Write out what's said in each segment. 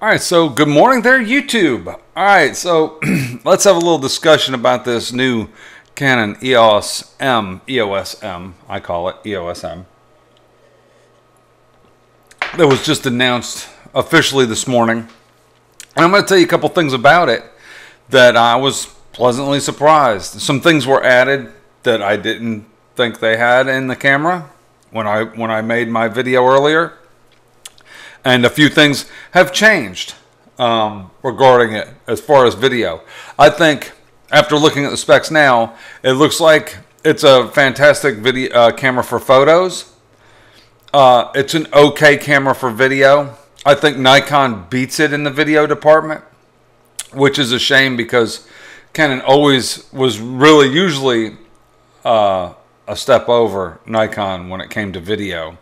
All right, so good morning there, YouTube. All right, so let's have a little discussion about this new Canon EOS-M, I call it EOS-M, that was just announced officially this morning. And I'm going to tell you a couple things about it that I was pleasantly surprised. Some things were added that I didn't think they had in the camera when I made my video earlier. And a few things have changed regarding it as far as video. I think after looking at the specs now, it looks like it's a fantastic video camera for photos. It's an okay camera for video. I think Nikon beats it in the video department, which is a shame because Canon always was really usually a step over Nikon when it came to video.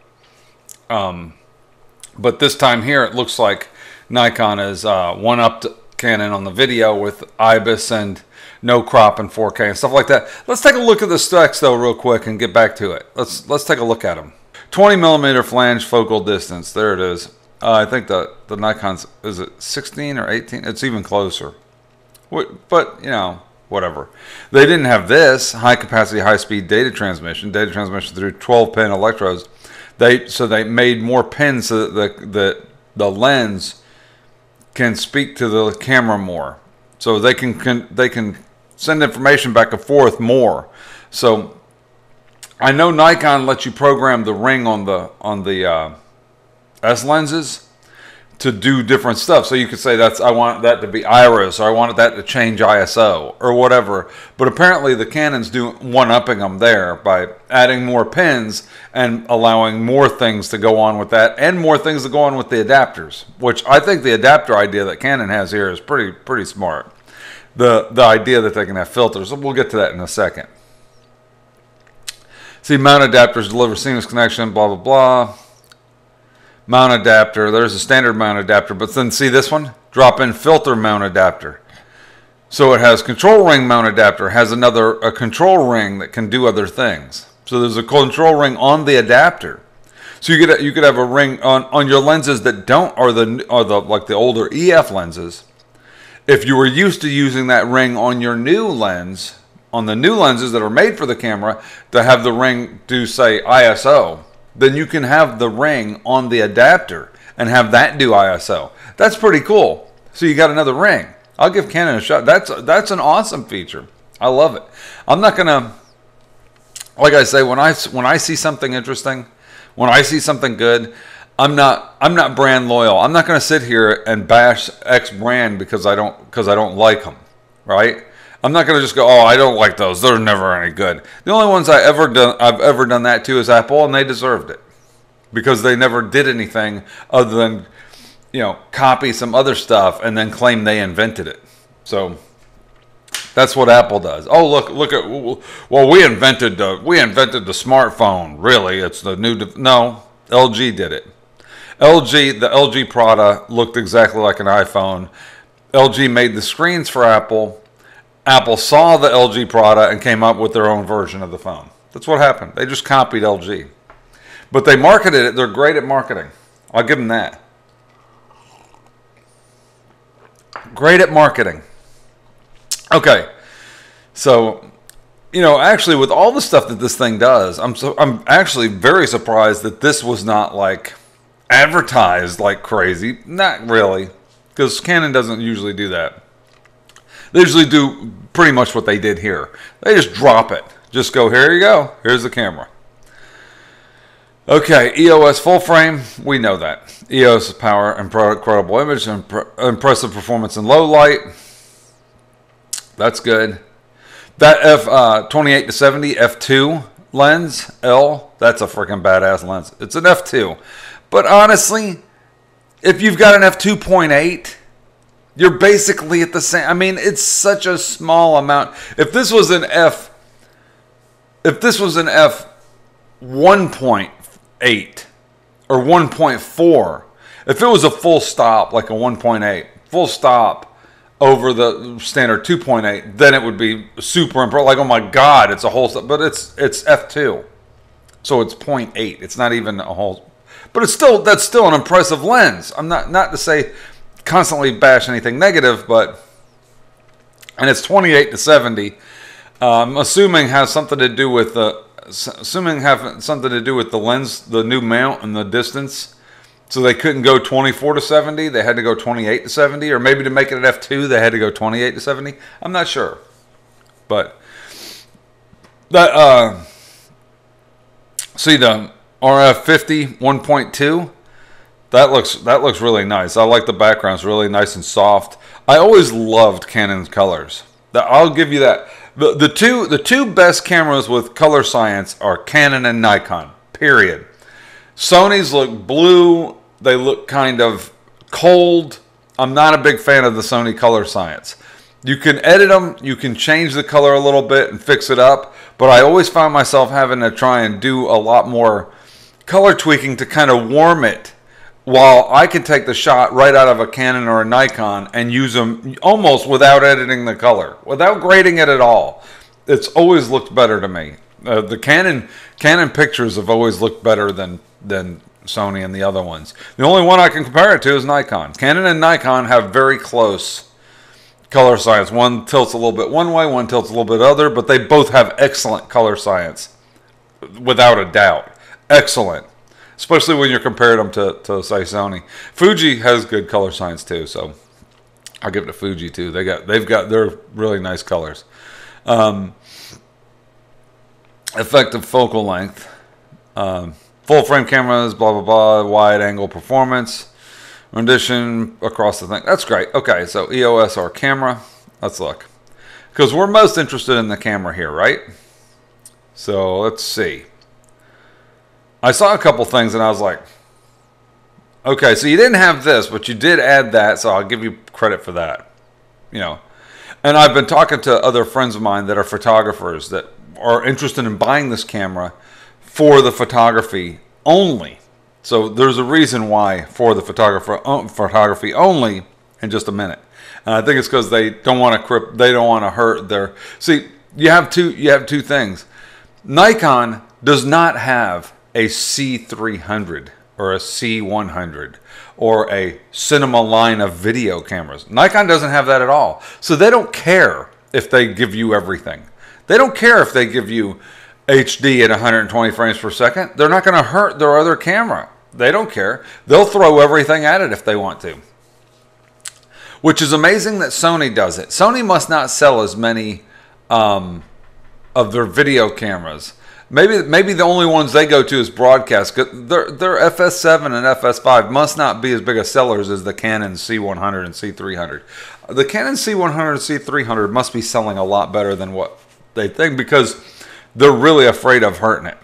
But this time here, it looks like Nikon is one-upped Canon on the video with IBIS and no crop in 4K and stuff like that. Let's take a look at the specs though real quick and get back to it. Let's take a look at them. 20mm flange focal distance. There it is. I think the Nikon's, is it 16 or 18? It's even closer. But, you know, whatever. They didn't have this high capacity, high speed data transmission through 12-pin electrodes. So they made more pins so that the lens can speak to the camera more. So they can send information back and forth more. So I know Nikon lets you program the ring on the S lenses to do different stuff. So you could say I want that to be IRIS, or I wanted that to change ISO or whatever. But apparently the Canon's doing one-upping them there by adding more pins and allowing more things to go on with that and more things to go on with the adapters, which I think the adapter idea that Canon has here is pretty smart. The idea that they can have filters, we'll get to that in a second. See, mount adapters deliver seamless connection, blah, blah, blah. Mount adapter, there's a standard mount adapter, but then see this one? Drop-in filter mount adapter. So it has control ring mount adapter, has a control ring that can do other things. So there's a control ring on the adapter. So you could have a ring on your lenses that don't, or like the older EF lenses. If you were used to using that ring on your new lens, on the new lenses that are made for the camera, to have the ring do, say, ISO, then you can have the ring on the adapter and have that do ISO. That's pretty cool. So you got another ring. I'll give Canon a shot. That's an awesome feature. I love it. I'm not gonna, like I say, when I see something interesting, when I see something good, I'm not brand loyal. I'm not gonna sit here and bash X brand because I don't like them, right? I'm not going to just go, oh, I don't like those. They're never any good. The only ones I've ever done that to is Apple, and they deserved it. Because they never did anything other than, you know, copy some other stuff and then claim they invented it. So that's what Apple does. Oh, look at, well, we invented the smartphone. Really, it's the new, no, LG did it. The LG product looked exactly like an iPhone. LG made the screens for Apple. Apple saw the LG product and came up with their own version of the phone. That's what happened. They just copied LG. But they marketed it. They're great at marketing. I'll give them that. Great at marketing. Okay. So, you know, actually with all the stuff that this thing does, I'm actually very surprised that this was not like advertised like crazy. Not really. Because Canon doesn't usually do that. They usually do pretty much what they did here. They just drop it. Just go, here you go. Here's the camera. Okay, EOS full frame. We know that. EOS power and incredible image and impressive performance in low light. That's good. That f/28 to 70 f2 lens L. That's a freaking badass lens. It's an f2, but honestly, if you've got an f2.8. You're basically at the same. I mean, it's such a small amount. If this was an f 1.8 or 1.4, if it was a full stop like a 1.8, full stop over the standard 2.8, then it would be super impressive. Like, oh my God, it's a whole stop. But it's f2, so it's 0.8. It's not even a whole. But it's still, that's still an impressive lens. I'm not to say constantly bash anything negative, but, and it's 28 to 70. Assuming has something to do with the lens, the new mount, and the distance. So they couldn't go 24 to 70. They had to go 28 to 70, or maybe to make it an f2, they had to go 28 to 70. I'm not sure, but that see the RF50 1.2. That looks really nice. I like the background's really nice and soft. I always loved Canon's colors. I'll give you that. The two best cameras with color science are Canon and Nikon, period. Sony's look blue. They look kind of cold. I'm not a big fan of the Sony color science. You can edit them. You can change the color a little bit and fix it up. But I always found myself having to try and do a lot more color tweaking to kind of warm it, while I can take the shot right out of a Canon or a Nikon and use them almost without editing the color, without grading it at all. It's always looked better to me. The Canon pictures have always looked better than Sony and the other ones. The only one I can compare it to is Nikon. Canon and Nikon have very close color science. One tilts a little bit one way, one tilts a little bit other, but they both have excellent color science, without a doubt. Excellent. Especially when you're comparing them to say Sony. Fuji has good color science too, so I'll give it to Fuji too. They're really nice colors. Effective focal length, full frame cameras, blah blah blah, wide angle performance, rendition across the thing. That's great. Okay, so EOS-R camera. Let's look, because we're most interested in the camera here, right? So let's see. I saw a couple things and I was like, okay, so you didn't have this, but you did add that, so I'll give you credit for that. You know, and I've been talking to other friends of mine that are photographers that are interested in buying this camera for the photography only. So there's a reason why for the photography only in just a minute. And I think it's because they don't want to hurt their. See, you have two things. Nikon does not have a C300 or a C100 or a cinema line of video cameras. Nikon doesn't have that at all. So they don't care if they give you everything. They don't care if they give you HD at 120 frames per second. They're not going to hurt their other camera. They don't care. They'll throw everything at it if they want to. Which is amazing that Sony does it. Sony must not sell as many of their video cameras. Maybe the only ones they go to is broadcast. Their FS7 and FS5 must not be as big as sellers as the Canon C100 and C300. The Canon C100 and C300 must be selling a lot better than what they think, because they're really afraid of hurting it.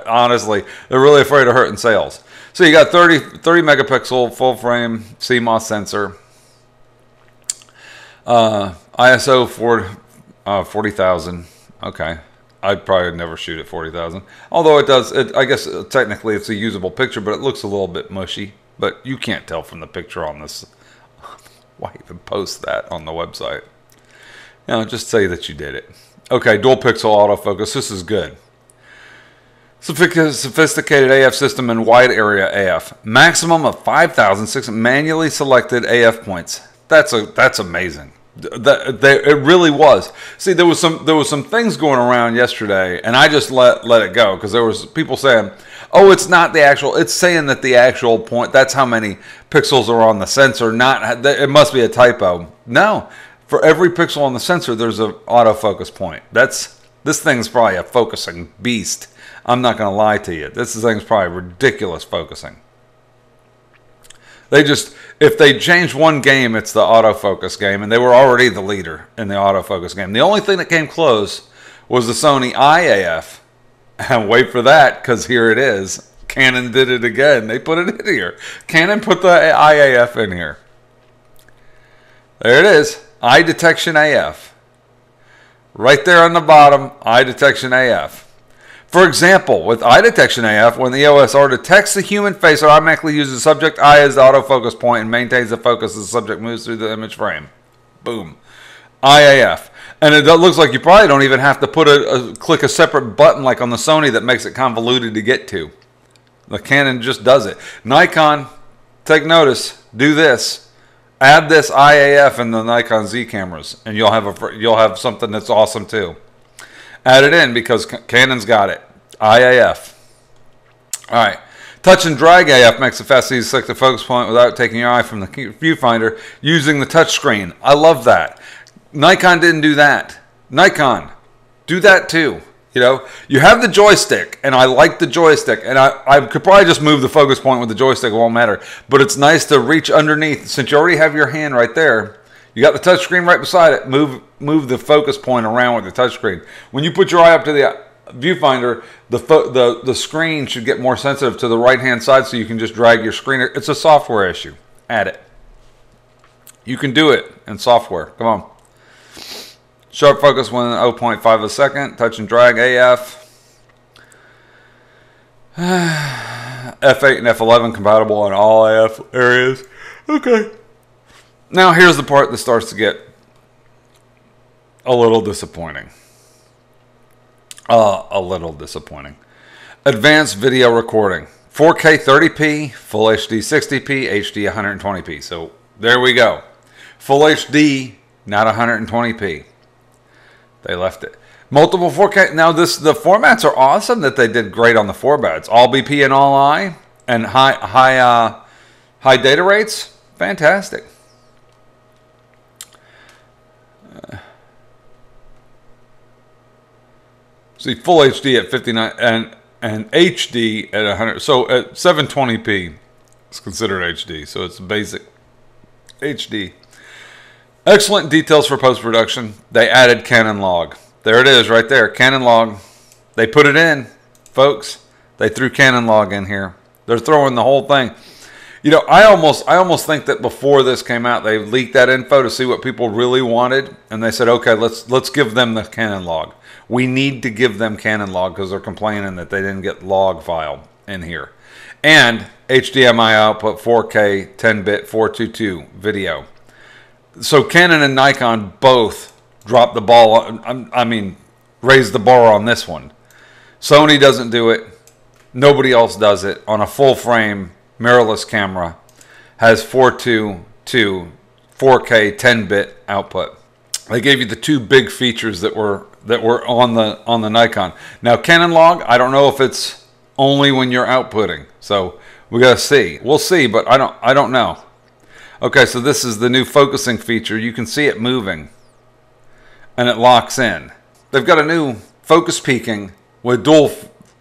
Honestly, they're really afraid of hurting sales. So you got 30 megapixel full frame CMOS sensor, ISO 40,000. Okay. I'd probably never shoot at 40,000. Although it does, I guess technically it's a usable picture, but it looks a little bit mushy. But you can't tell from the picture on this. Why even post that on the website? You know, just say that you did it. Okay, dual pixel autofocus. This is good. Sophisticated AF system and wide area AF. Maximum of 5,006 manually selected AF points. That's amazing. It really was. See, there was some things going around yesterday, and I just let it go, because there was people saying, "Oh, it's not the actual." It's saying that the actual point. That's how many pixels are on the sensor. Not, it must be a typo. No, for every pixel on the sensor, there's an autofocus point. This thing's probably a focusing beast. I'm not going to lie to you. This thing's probably ridiculous focusing. If they change one game, it's the autofocus game, and they were already the leader in the autofocus game. The only thing that came close was the Sony IAF. And wait for that, because here it is. Canon did it again. They put it in here. Canon put the IAF in here. There it is. Eye detection AF. Right there on the bottom, eye detection AF. For example, with eye detection AF, when the EOS-R detects the human face, it automatically uses the subject eye as the autofocus point and maintains the focus as the subject moves through the image frame. Boom. IAF. And it looks like you probably don't even have to click a separate button like on the Sony that makes it convoluted to get to. The Canon just does it. Nikon, take notice. Do this. Add this IAF in the Nikon Z cameras, and you'll have something that's awesome too. Add it in because Canon's got it. IAF. All right. Touch and drag AF makes it fast to select the focus point without taking your eye from the viewfinder using the touch screen. I love that. Nikon didn't do that. Nikon, do that too. You know, you have the joystick, and I like the joystick, and I could probably just move the focus point with the joystick, it won't matter. But it's nice to reach underneath. Since you already have your hand right there, you got the touch screen right beside it, move the focus point around with the touch screen. When you put your eye up to the viewfinder, the screen should get more sensitive to the right hand side, so you can just drag your screen. It's a software issue. Add it. You can do it in software. Come on. Sharp focus within 0.5 of a second. Touch and drag AF. F8 and F11 compatible in all AF areas. Okay. Now here's the part that starts to get a little disappointing. A little disappointing. Advanced video recording. 4K 30p, Full HD 60p, HD 120p. So there we go. Full HD, not 120p. They left it. Multiple 4K. Now the formats are awesome that they did great on the formats. All BP and all I, and high data rates. Fantastic. See, full HD at 59 and HD at 100. So at 720p, it's considered HD. So it's basic HD. Excellent details for post-production. They added Canon log. There it is right there. Canon log. They put it in, folks. They threw Canon log in here. They're throwing the whole thing. You know, I almost think that before this came out, they leaked that info to see what people really wanted, and they said, okay, let's give them the Canon log. We need to give them Canon log because they're complaining that they didn't get log file in here. And HDMI output 4K 10-bit 422 video. So Canon and Nikon both dropped the ball. I mean, raised the bar on this one. Sony doesn't do it. Nobody else does it on a full frame mirrorless camera. Has 422 4K 10-bit output. They gave you the two big features that were on the Nikon. Now Canon log, I don't know if it's only when you're outputting. So we gotta see. We'll see, but I don't know. Okay, so this is the new focusing feature. You can see it moving, and it locks in. They've got a new focus peaking with dual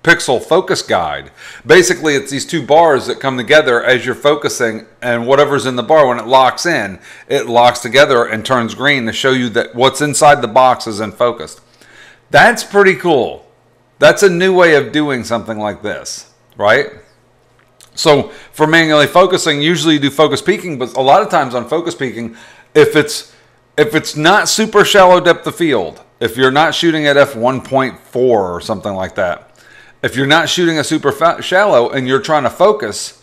pixel focus guide. Basically, it's these two bars that come together as you're focusing, and whatever's in the bar, when it locks in, it locks together and turns green to show you that what's inside the box is in focus. That's pretty cool. That's a new way of doing something like this, right? So for manually focusing, usually you do focus peaking, but a lot of times on focus peaking, if it's not super shallow depth of field, if you're not shooting at f1.4 or something like that, if you're not shooting a super shallow and you're trying to focus,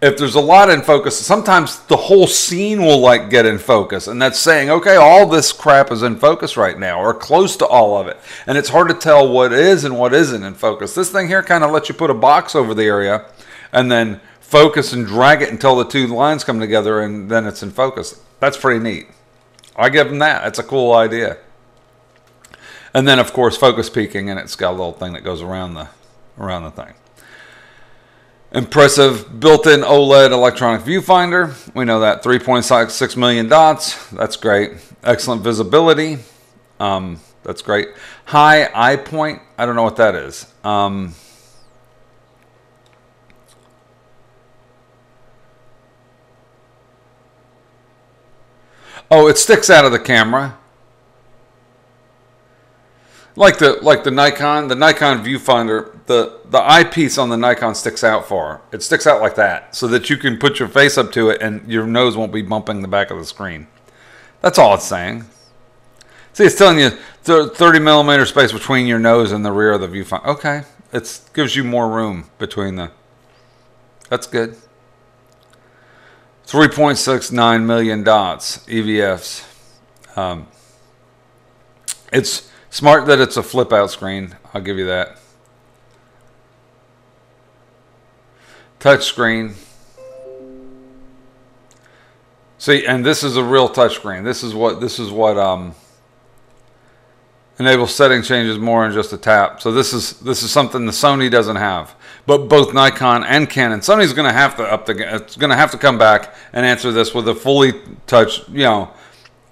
if there's a lot in focus, sometimes the whole scene will like get in focus, and that's saying, okay, all this crap is in focus right now, or close to all of it, and it's hard to tell what is and what isn't in focus. This thing here kind of lets you put a box over the area and then focus and drag it until the two lines come together, and then it's in focus. That's pretty neat. I give them that. It's a cool idea. And then, of course, focus peaking, and it's got a little thing that goes around the thing. Impressive built-in OLED electronic viewfinder. We know that. 3.6 million dots. That's great. Excellent visibility. That's great. High eye point. I don't know what that is. Oh, it sticks out of the camera. Like the Nikon viewfinder, the eyepiece on the Nikon sticks out far. It sticks out like that, so that you can put your face up to it and your nose won't be bumping the back of the screen. That's all it's saying. See, it's telling you 30 millimeter space between your nose and the rear of the viewfinder. Okay, it gives you more room between the. That's good. 3.69 million dots, EVFs. It's smart that it's a flip out screen. I'll give you that. Touch screen. See, and this is a real touchscreen. This is what enables setting changes more than just a tap. So this is something the Sony doesn't have. But both Nikon and Canon, Sony's going to have to it's going to have to come back and answer this with a fully touch, a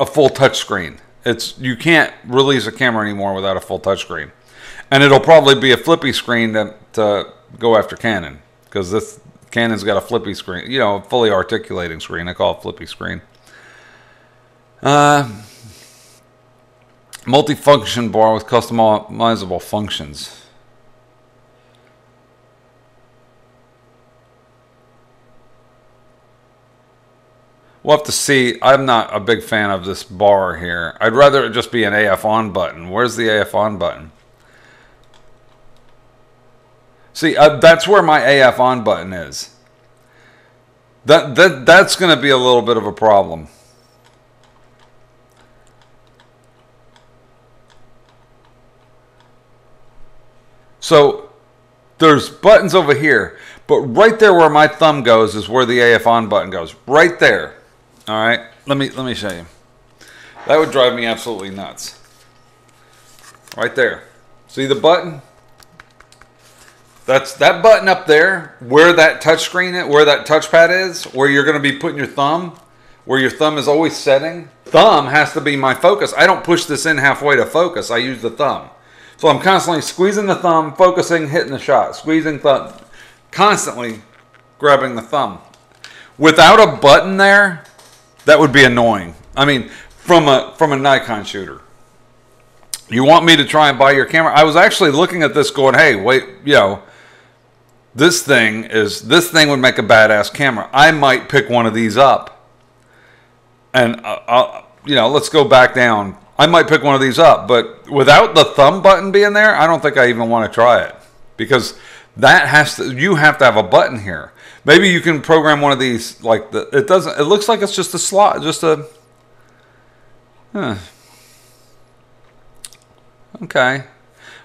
full touch screen. You can't release a camera anymore without a full touch screen. And it'll probably be a flippy screen to go after Canon, because Canon's got a flippy screen, a fully articulating screen. I call it flippy screen. Multifunction bar with customizable functions. We'll have to see. I'm not a big fan of this bar here. I'd rather it just be an AF on button. Where's the AF on button? See, that's where my AF on button is. That's going to be a little bit of a problem. So there's buttons over here, but right there where my thumb goes is where the AF on button goes. Right there. All right. Let me show you. That would drive me absolutely nuts. Right there. See the button? That's that button up there, where that touchscreen is, where that touchpad is, where you're going to be putting your thumb, where your thumb is always setting. Thumb has to be my focus. I don't push this in halfway to focus. I use the thumb. So I'm constantly squeezing the thumb, focusing, hitting the shot, squeezing thumb, constantly grabbing the thumb. Without a button there, that would be annoying. I mean, from a Nikon shooter. You want me to try and buy your camera? I was actually looking at this going, hey, wait, this thing would make a badass camera. I might pick one of these up. And, let's go back down. I might pick one of these up. But without the thumb button being there, I don't think I even want to try it. Because you have to have a button here. Maybe you can program one of these, it looks like it's just a slot, okay.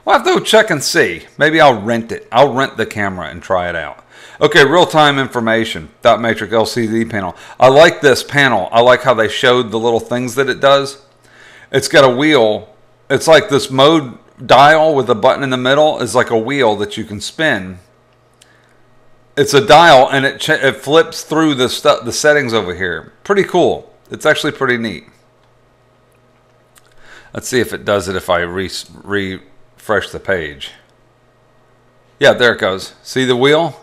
We'll have to check and see. Maybe I'll rent it. I'll rent the camera and try it out. Okay, real-time information. Dot matrix LCD panel. I like this panel. I like how they showed the little things that it does. It's got a wheel. It's like this mode dial with a button in the middle is like a wheel that you can spin. It's a dial, and it flips through the settings over here. Pretty cool. It's actually pretty neat. Let's see if it does it if I refresh the page. Yeah, there it goes. See the wheel?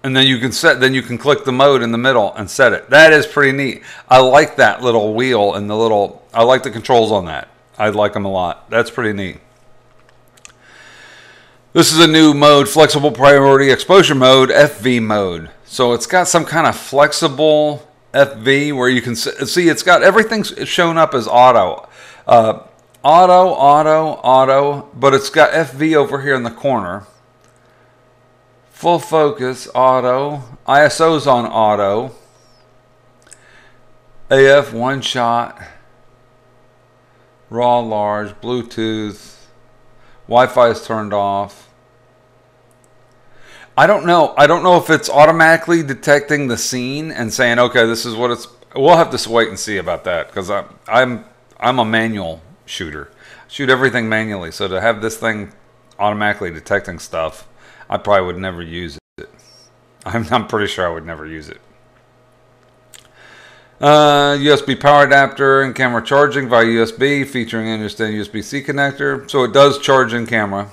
And then you can click the mode in the middle and set it. That is pretty neat. I like that little wheel and I like the controls on that. I like them a lot. That's pretty neat. This is a new mode, flexible priority exposure mode, FV mode. So it's got some kind of flexible FV where you can see it's got everything shown up as auto. Auto, but it's got FV over here in the corner. Full focus, auto. ISO's on auto. AF, one shot. RAW, large. Bluetooth. Wi-Fi is turned off. I don't know. I don't know if it's automatically detecting the scene and saying, okay, this is what it's... We'll have to wait and see about that, because I'm a manual shooter. I shoot everything manually, so to have this thing automatically detecting stuff, I probably would never use it. I'm pretty sure I would never use it. USB power adapter and camera charging via USB, featuring interesting USB-C connector. So it does charge in camera.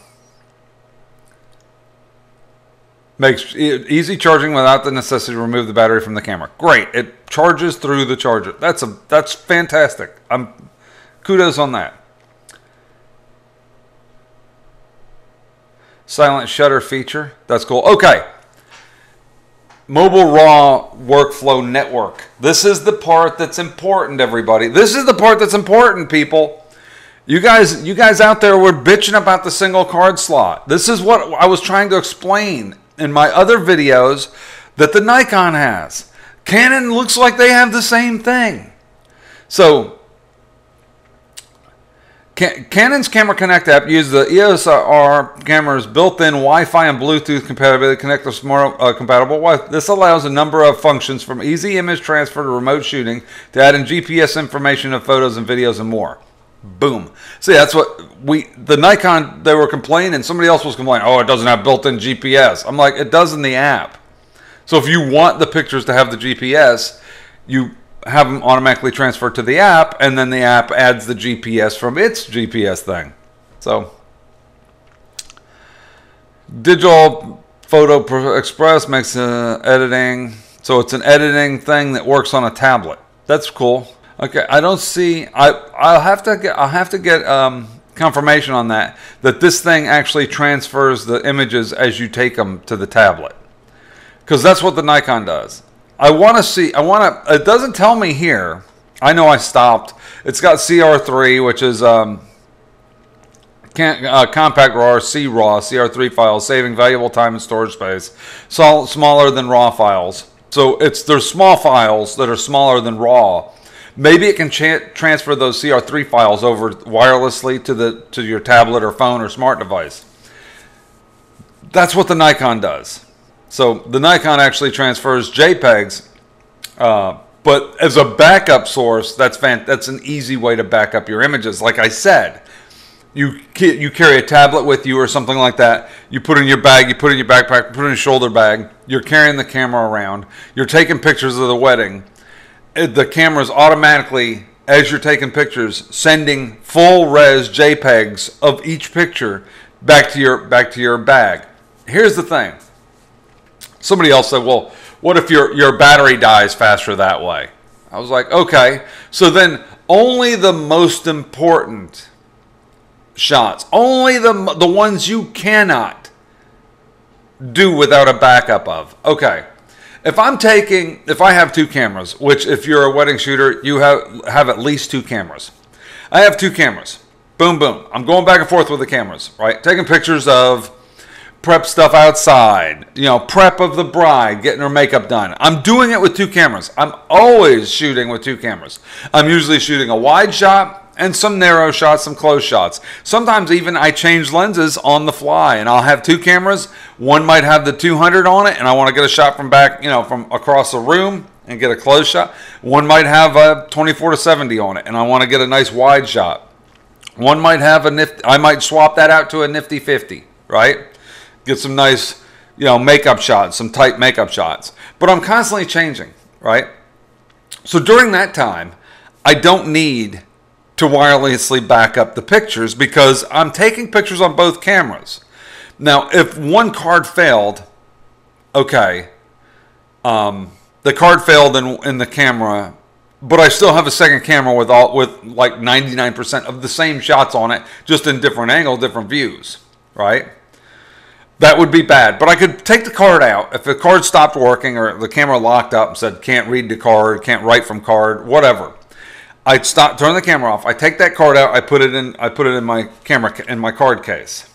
Makes easy charging without the necessity to remove the battery from the camera. Great. It charges through the charger. That's fantastic. Kudos on that. Silent shutter feature. That's cool. Okay. Mobile RAW workflow network. This is the part that's important, everybody. This is the part that's important, people. You guys out there were bitching about the single card slot. This is what I was trying to explain in my other videos that the Nikon has. Canon looks like they have the same thing. So Canon's Camera Connect app uses the EOS-R camera's built-in Wi-Fi and Bluetooth compatibility to connect to smart compatible Wi-Fi. This allows a number of functions from easy image transfer to remote shooting to add in GPS information of photos and videos and more. Boom. See, that's what the Nikon, they were complaining, somebody else was complaining, oh, it doesn't have built-in GPS. I'm like, it does in the app. So if you want the pictures to have the GPS, you have them automatically transferred to the app, and then the app adds the GPS from its GPS thing. Digital Photo Express makes editing. So it's an editing thing that works on a tablet. That's cool. Okay, I don't see. I'll have to get confirmation on that this thing actually transfers the images as you take them to the tablet, because that's what the Nikon does. I want to see. It doesn't tell me here. I know I stopped. It's got CR3, which is compact RAW, CRAW, CR3 files, saving valuable time and storage space. Smaller than RAW files. So there's small files that are smaller than RAW. Maybe it can transfer those CR3 files over wirelessly to your tablet or phone or smart device. That's what the Nikon does. So the Nikon actually transfers JPEGs, but as a backup source, that's an easy way to back up your images. Like I said, you carry a tablet with you or something like that. You put it in your bag, you put it in your backpack, you put it in your shoulder bag. You're carrying the camera around. You're taking pictures of the wedding. The camera's automatically, as you're taking pictures, sending full res JPEGs of each picture back to your bag. Here's the thing. Somebody else said, well, what if your battery dies faster that way? I was like, okay. So then only the most important shots, only the ones you cannot do without a backup of. Okay. If I have two cameras, which if you're a wedding shooter, you have at least two cameras. I have two cameras. Boom, boom. I'm going back and forth with the cameras, right? Taking pictures of prep stuff outside, prep of the bride, getting her makeup done. I'm doing it with two cameras. I'm always shooting with two cameras. I'm usually shooting a wide shot and some narrow shots, some close shots. Sometimes even I change lenses on the fly, and I'll have two cameras. One might have the 200 on it, and I want to get a shot from back, from across the room and get a close shot. One might have a 24-70 on it, and I want to get a nice wide shot. One might have I might swap that out to a nifty 50, right? Get some nice, makeup shots, some tight makeup shots. But I'm constantly changing, right? So during that time, I don't need to wirelessly back up the pictures because I'm taking pictures on both cameras. Now, if one card failed, okay, the card failed in the camera, but I still have a second camera with like 99% of the same shots on it, just in different angles, different views, right? That would be bad, but I could take the card out. If the card stopped working or the camera locked up and said, can't read the card, can't write from card, whatever, I'd turn the camera off. I take that card out, I put it in my my card case.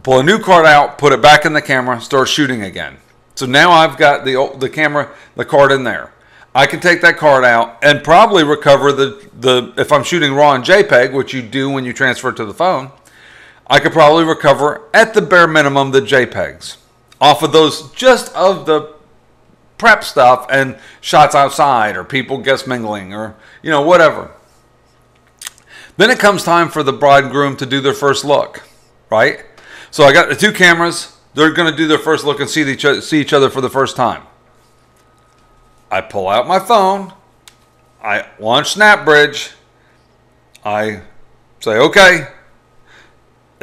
Pull a new card out, put it back in the camera, start shooting again. So now I've got the card in there. I can take that card out and probably recover if I'm shooting RAW and JPEG, which you do when you transfer it to the phone, I could probably recover at the bare minimum the JPEGs off of those, just of the prep stuff and shots outside or people guest mingling or whatever. Then it comes time for the bride and groom to do their first look, right? So I got the two cameras. They're going to do their first look and see each other for the first time. I pull out my phone. I launch SnapBridge. I say, okay.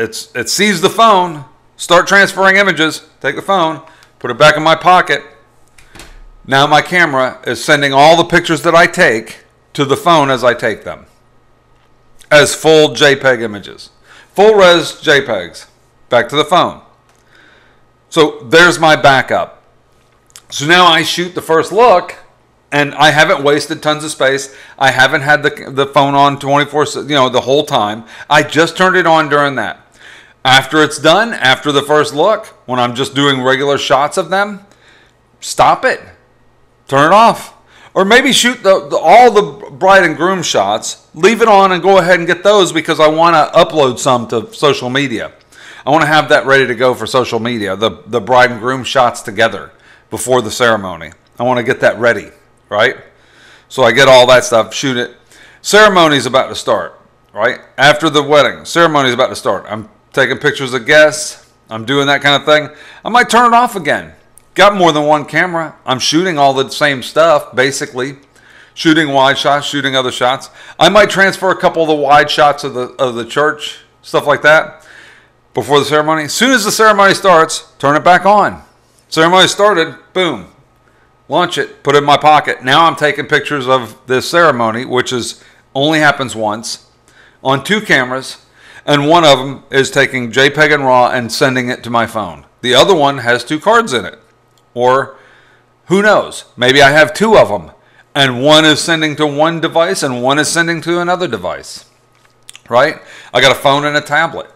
It sees the phone, start transferring images, take the phone, put it back in my pocket. Now my camera is sending all the pictures that I take to the phone as I take them as full JPEG images. Full res JPEGs back to the phone. So there's my backup. So now I shoot the first look and I haven't wasted tons of space. I haven't had the phone on 24, the whole time. I just turned it on during that. After it's done, after the first look, when I'm just doing regular shots of them, stop it. Turn it off. Or maybe shoot all the bride and groom shots, leave it on and go ahead and get those because I want to upload some to social media. I want to have that ready to go for social media, the bride and groom shots together before the ceremony. I want to get that ready, right? So I get all that stuff, shoot it. Ceremony's about to start, right? After the wedding, ceremony's about to start. I'm taking pictures of guests. I'm doing that kind of thing. I might turn it off again. Got more than one camera. I'm shooting all the same stuff, basically. Shooting wide shots, shooting other shots. I might transfer a couple of the wide shots of the church, stuff like that, before the ceremony. As soon as the ceremony starts, turn it back on. Ceremony started, boom. Launch it, put it in my pocket. Now I'm taking pictures of this ceremony, which only happens once, on 2 cameras, and one of them is taking JPEG and RAW and sending it to my phone. The other one has 2 cards in it. Or, who knows, maybe I have 2 of them, and one is sending to one device and one is sending to another device, right? I got a phone and a tablet.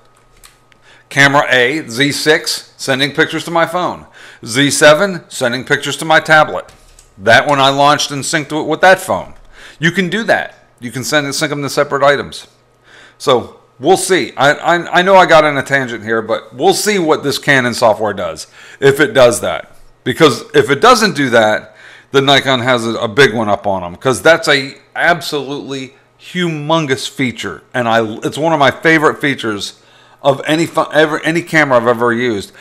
Camera A, Z6, sending pictures to my phone. Z7, sending pictures to my tablet. That one I launched and synced it with that phone. You can do that. You can sync them to separate items. So we'll see. I know I got in a tangent here, but we'll see what this Canon software does, if it does that. Because if it doesn't do that, then Nikon has a big one up on them. Because that's a absolutely humongous feature. And it's one of my favorite features of any camera I've ever used.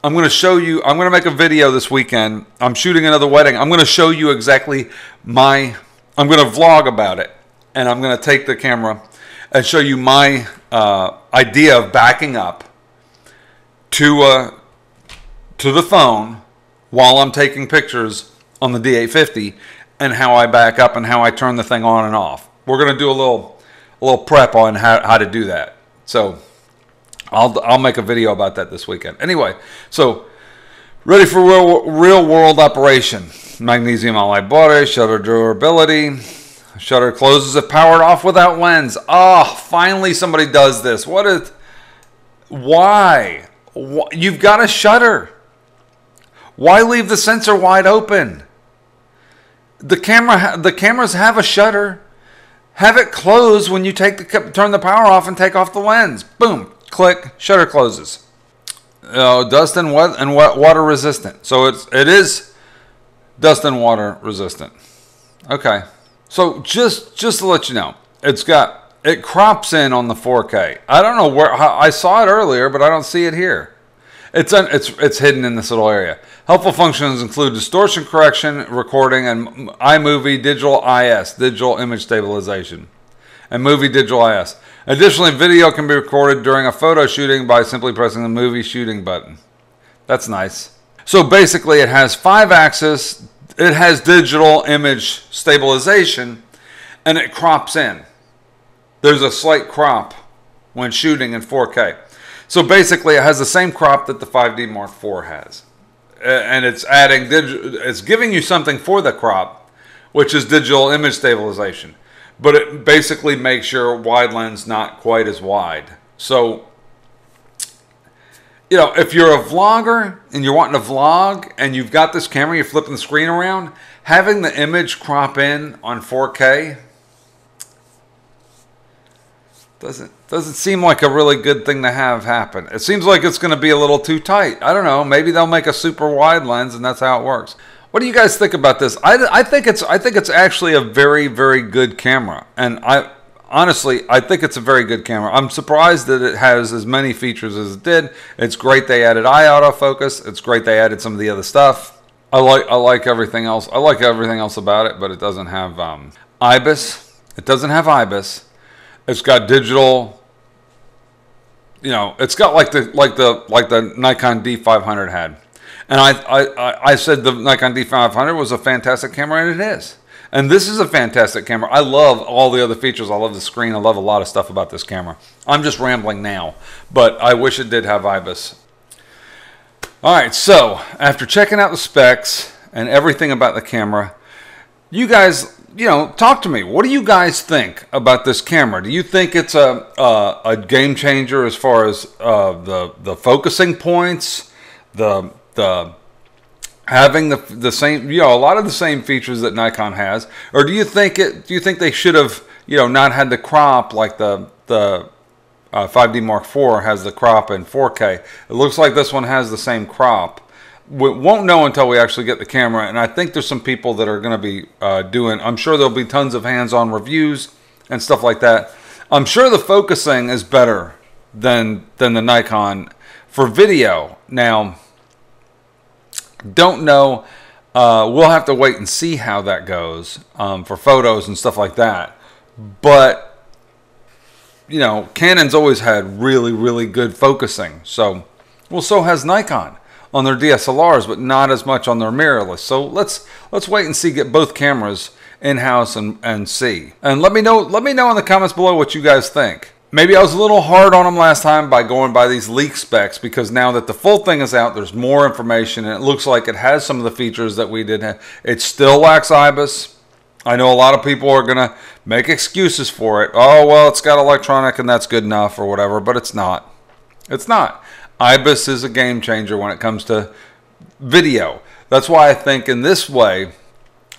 I'm going to show you, I'm going to make a video this weekend. I'm shooting another wedding. I'm going to show you exactly I'm going to vlog about it. And I'm going to take the camera and show you my idea of backing up to the phone while I'm taking pictures on the D850 and how I back up and how I turn the thing on and off. We're going to do a little prep on how to do that. So I'll make a video about that this weekend. Anyway, so ready for real world operation. Magnesium alloy body, shutter durability. Shutter closes if powered off without lens. Oh, finally somebody does this. Why? You've got a shutter. Why leave the sensor wide open? The cameras have a shutter. Have it close when you turn the power off and take off the lens. Boom, click, shutter closes. Dust and water resistant. So it is dust and water resistant. Okay. So just to let you know, it crops in on the 4K. I don't know how I saw it earlier, but I don't see it here. It's hidden in this little area. Helpful functions include distortion correction, recording, and iMovie Digital IS, digital image stabilization, and Movie Digital IS. Additionally, video can be recorded during a photo shooting by simply pressing the movie shooting button. That's nice. So basically, it has 5-axis. It has digital image stabilization, and it crops in. There's a slight crop when shooting in 4K. So basically, it has the same crop that the 5D Mark IV has. And it's giving you something for the crop, which is digital image stabilization. But it basically makes your wide lens not quite as wide. So, you know, if you're a vlogger and you're wanting to vlog and you've got this camera, you're flipping the screen around, having the image crop in on 4K doesn't seem like a really good thing to have happen. It seems like it's going to be a little too tight. I don't know. Maybe they'll make a super wide lens and that's how it works. What do you guys think about this? I think it's actually a very, very good camera. And honestly, I think it's a very good camera. I'm surprised that it has as many features as it did. It's great they added eye autofocus. It's great they added some of the other stuff. I like everything else. I like everything else about it, but it doesn't have IBIS. It doesn't have IBIS. It's got digital. You know, it's got like the Nikon D500 had. And I said the Nikon D500 was a fantastic camera, and it is. And this is a fantastic camera. I love all the other features. I love the screen. I love a lot of stuff about this camera. I'm just rambling now, but I wish it did have IBIS. All right, so after checking out the specs and everything about the camera, you guys, you know, talk to me. What do you guys think about this camera? Do you think it's a game changer as far as the focusing points, the having the same, you know, a lot of the same features that Nikon has, or do you think they should have, you know, not had the crop like the 5D Mark IV has the crop in 4K? It looks like this one has the same crop. We won't know until we actually get the camera, and I think there's some people that are going to be doing, I'm sure there'll be tons of hands-on reviews and stuff like that. I'm sure the focusing is better than the Nikon for video. Now, don't know. We'll have to wait and see how that goes for photos and stuff like that. But, you know, Canon's always had really, really good focusing. So, well, so has Nikon on their DSLRs, but not as much on their mirrorless. So let's wait and see, get both cameras in-house and see. And let me know in the comments below what you guys think. Maybe I was a little hard on them last time by going by these leak specs, because now that the full thing is out, there's more information, and it looks like it has some of the features that we did have. It still lacks IBIS. I know a lot of people are going to make excuses for it. Oh, well, it's got electronic and that's good enough or whatever, but it's not. It's not. IBIS is a game changer when it comes to video. That's why I think in this way,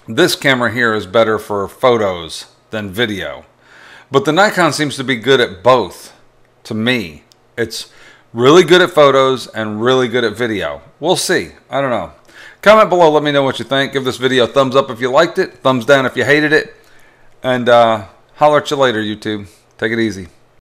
this camera here is better for photos than video. But the Nikon seems to be good at both, to me. It's really good at photos and really good at video. We'll see. I don't know. Comment below, let me know what you think. Give this video a thumbs up if you liked it, thumbs down if you hated it, and holler at you later, YouTube. Take it easy.